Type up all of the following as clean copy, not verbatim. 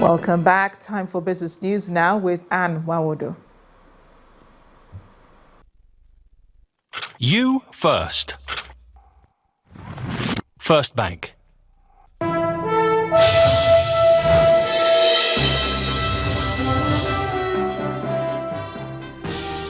Welcome back. Time for business news now with Anne Wawodo. You first. First Bank.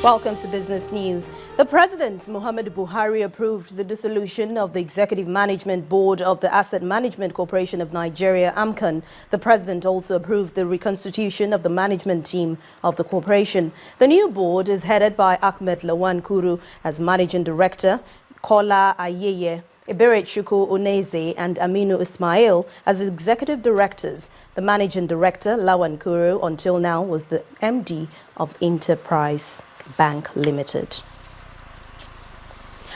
Welcome to Business News. The President, Muhammadu Buhari, approved the dissolution of the Executive Management Board of the Asset Management Corporation of Nigeria, AMCON. The President also approved the reconstitution of the management team of the corporation. The new board is headed by Ahmed Lawan Kuru as Managing Director, Kola Ayeye, Ebere Chukwu Oneze and Aminu Ismail as executive directors. The managing director, Lawan Kuru, until now was the MD of Enterprise Bank Limited.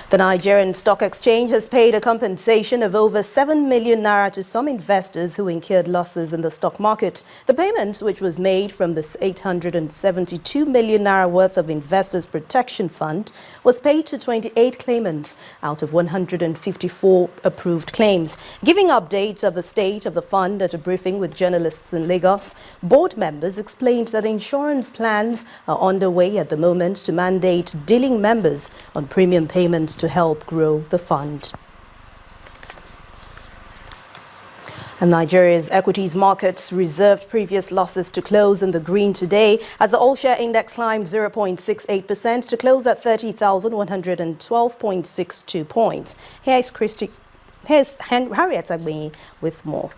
The Nigerian Stock Exchange has paid a compensation of over 7 million naira to some investors who incurred losses in the stock market. The payment, which was made from the 872 million naira worth of Investors Protection Fund, was paid to 28 claimants out of 154 approved claims. Giving updates of the state of the fund at a briefing with journalists in Lagos, board members explained that insurance plans are underway at the moment to mandate dealing members on premium payments to help grow the fund. And Nigeria's equities markets reserved previous losses to close in the green today as the all-share index climbed 0.68% to close at 30,112.62 points. Here's Harriet Agbe with more.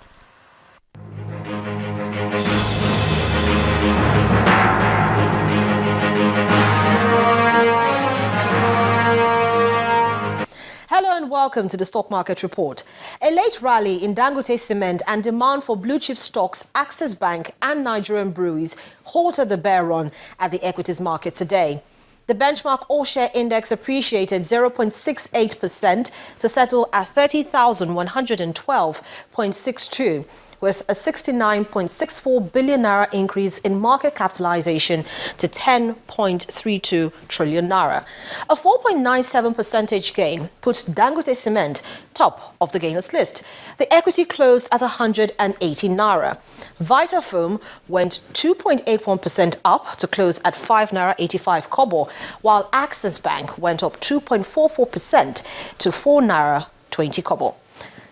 Hello and welcome to the Stock Market Report. A late rally in Dangote Cement and demand for blue-chip stocks, Access Bank and Nigerian breweries halted the bear run at the equities market today. The benchmark all-share index appreciated 0.68% to settle at 30,112.62. with a 69.64 billion naira increase in market capitalization to 10.32 trillion naira. A 4.97 percentage gain put Dangote Cement top of the gainers list. The equity closed at 180 naira. Vitafoam went 2.81% up to close at 5 naira 85 kobo, while Access Bank went up 2.44% to 4 naira 20 kobo.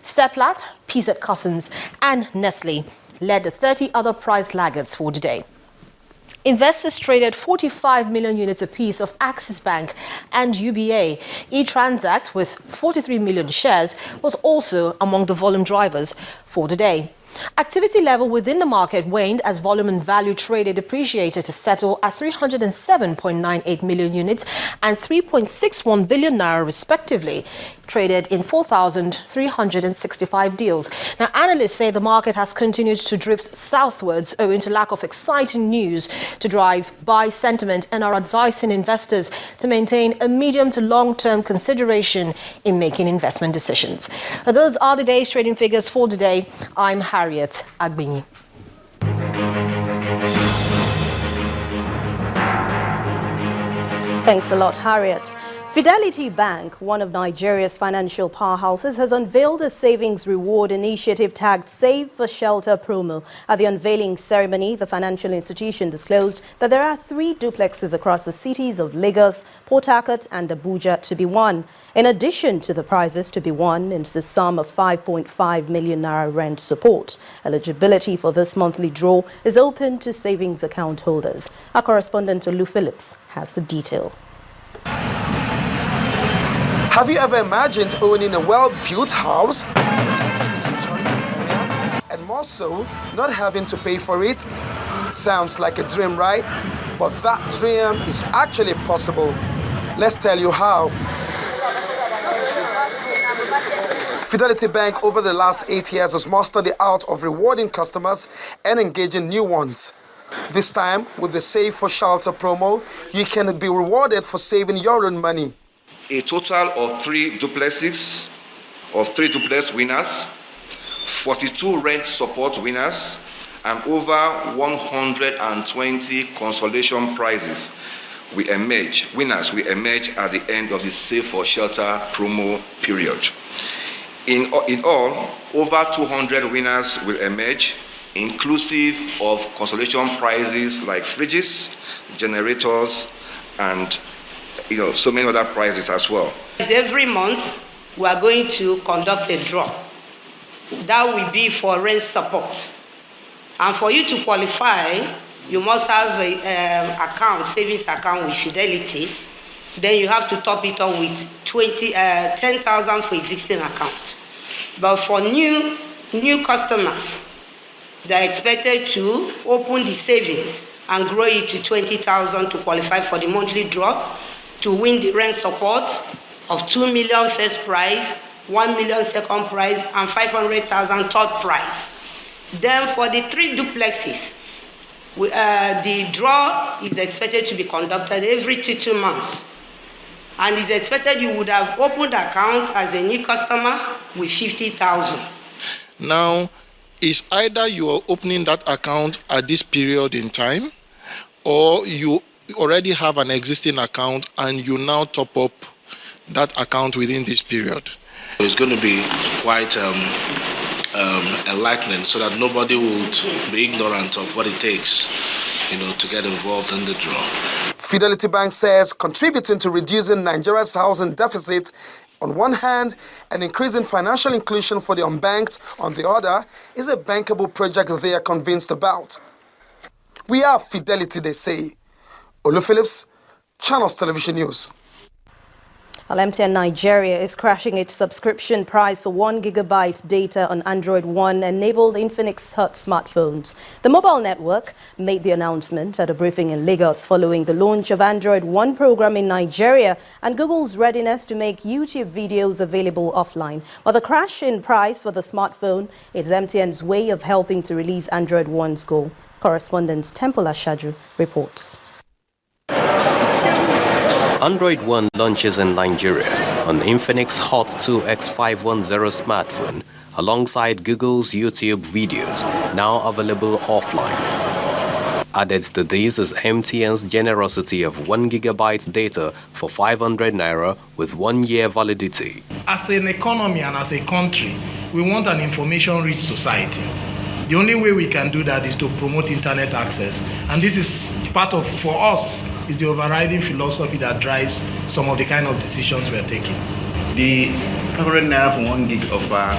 Seplat, PZ Cussons and Nestle led the 30 other price laggards for today. Investors traded 45 million units apiece of Access Bank and UBA. eTransact, with 43 million shares, was also among the volume drivers for the day. Activity level within the market waned as volume and value traded depreciated to settle at 307.98 million units and 3.61 billion naira respectively, traded in 4,365 deals. Now, analysts say the market has continued to drift southwards owing to lack of exciting news to drive buy sentiment and are advising investors to maintain a medium to long-term consideration in making investment decisions. Now, those are the day's trading figures for today. I'm Harriet Agbini. Thanks a lot, Harriet. Fidelity Bank, one of Nigeria's financial powerhouses, has unveiled a savings reward initiative tagged Save for Shelter promo. At the unveiling ceremony, the financial institution disclosed that there are 3 duplexes across the cities of Lagos, Port Harcourt and Abuja to be won. In addition to the prizes to be won is the sum of 5.5 million naira rent support. Eligibility for this monthly draw is open to savings account holders. Our correspondent Olu Phillips has the detail. Have you ever imagined owning a well-built house, and more so, not having to pay for it? Sounds like a dream, right? But that dream is actually possible. Let's tell you how. Fidelity Bank over the last 8 years has mastered the art of rewarding customers and engaging new ones. This time, with the Save for Shelter promo, you can be rewarded for saving your own money. A total of 3 duplexes, of 3 duplex winners, 42 rent support winners, and over 120 consolation prizes will emerge. Winners will emerge at the end of the Save for Shelter promo period. In all, over 200 winners will emerge inclusive of consolation prizes like fridges, generators, and so many other prizes as well. Every month, we are going to conduct a draw. That will be for rent support. And for you to qualify, you must have a savings account with Fidelity. Then you have to top it up with 10,000 for existing account. But for new customers, they are expected to open the savings and grow it to 20,000 to qualify for the monthly draw to win the rent support of 2 million first prize, 1 million second prize, and 500,000 third prize. Then for the 3 duplexes, the draw is expected to be conducted every 2 months. And it's expected you would have opened account as a new customer with 50,000. Now, is either you are opening that account at this period in time, or you already have an existing account and you now top up that account within this period? It's going to be quite enlightening so that nobody would be ignorant of what it takes, to get involved in the draw. Fidelity Bank says contributing to reducing Nigeria's housing deficit on one hand and increasing financial inclusion for the unbanked on the other is a bankable project they are convinced about. We are Fidelity, they say. Olu Phillips, Channels Television News. Well, MTN Nigeria is crashing its subscription price for 1 gigabyte data on Android One-enabled Infinix Hot smartphones. The mobile network made the announcement at a briefing in Lagos following the launch of Android One program in Nigeria and Google's readiness to make YouTube videos available offline. While the crash in price for the smartphone is MTN's way of helping to release Android One's goal. Correspondent Temple Ashaju reports. Android One launches in Nigeria on Infinix Hot 2 X510 smartphone alongside Google's YouTube videos, now available offline. Added to this is MTN's generosity of 1 gigabyte data for 500 naira with 1 year validity. As an economy and as a country, we want an information-rich society. The only way we can do that is to promote internet access. And this is part of, for us, is the overriding philosophy that drives some of the kind of decisions we are taking. The 500 naira for 1 gig offer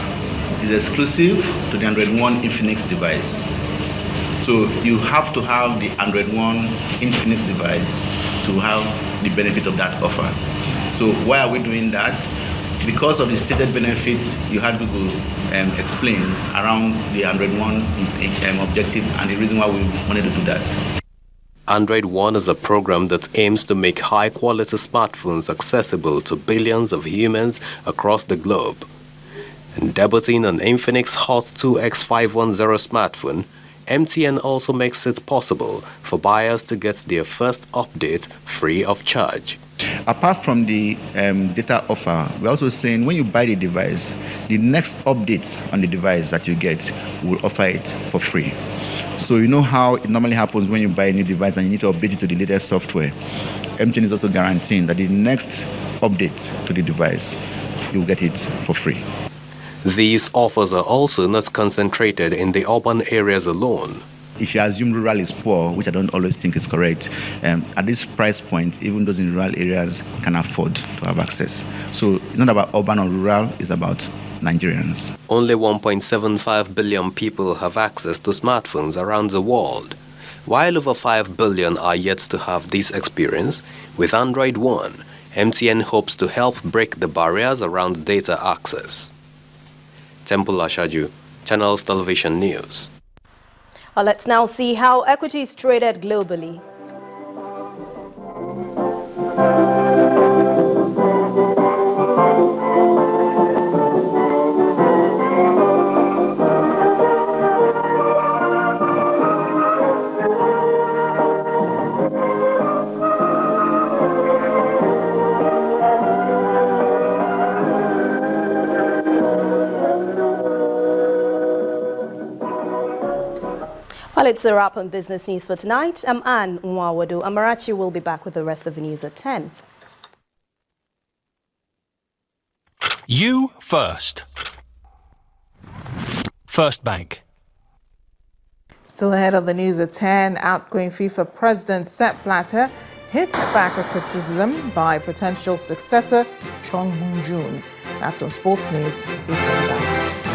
is exclusive to the Android One Infinix device. So you have to have the Android One Infinix device to have the benefit of that offer. So why are we doing that? Because of the stated benefits you had Google explain around the Android One objective and the reason why we wanted to do that. Android One is a program that aims to make high-quality smartphones accessible to billions of humans across the globe. And debuting an Infinix Hot 2 X510 smartphone, MTN also makes it possible for buyers to get their first update free of charge. Apart from the data offer, we're also saying when you buy the device, the next updates on the device that you get will offer it for free. So you know how it normally happens when you buy a new device and you need to update it to the latest software. MTN is also guaranteeing that the next update to the device, you'll get it for free. These offers are also not concentrated in the urban areas alone. If you assume rural is poor, which I don't always think is correct, at this price point, even those in rural areas can afford to have access. So it's not about urban or rural, it's about Nigerians. Only 1.75 billion people have access to smartphones around the world. While over 5 billion are yet to have this experience, with Android One, MTN hopes to help break the barriers around data access. Temple Ashaju, Channels Television News. Well, let's now see how equities traded globally. Well, it's a wrap on business news for tonight. I'm Anne Nwawadu. Amarachi will be back with the rest of the news at 10. You first. First Bank. Still ahead of the news at 10, outgoing FIFA President Sepp Blatter hits back at criticism by potential successor Chong Moon-joon. That's on Sports News. Please stay with us.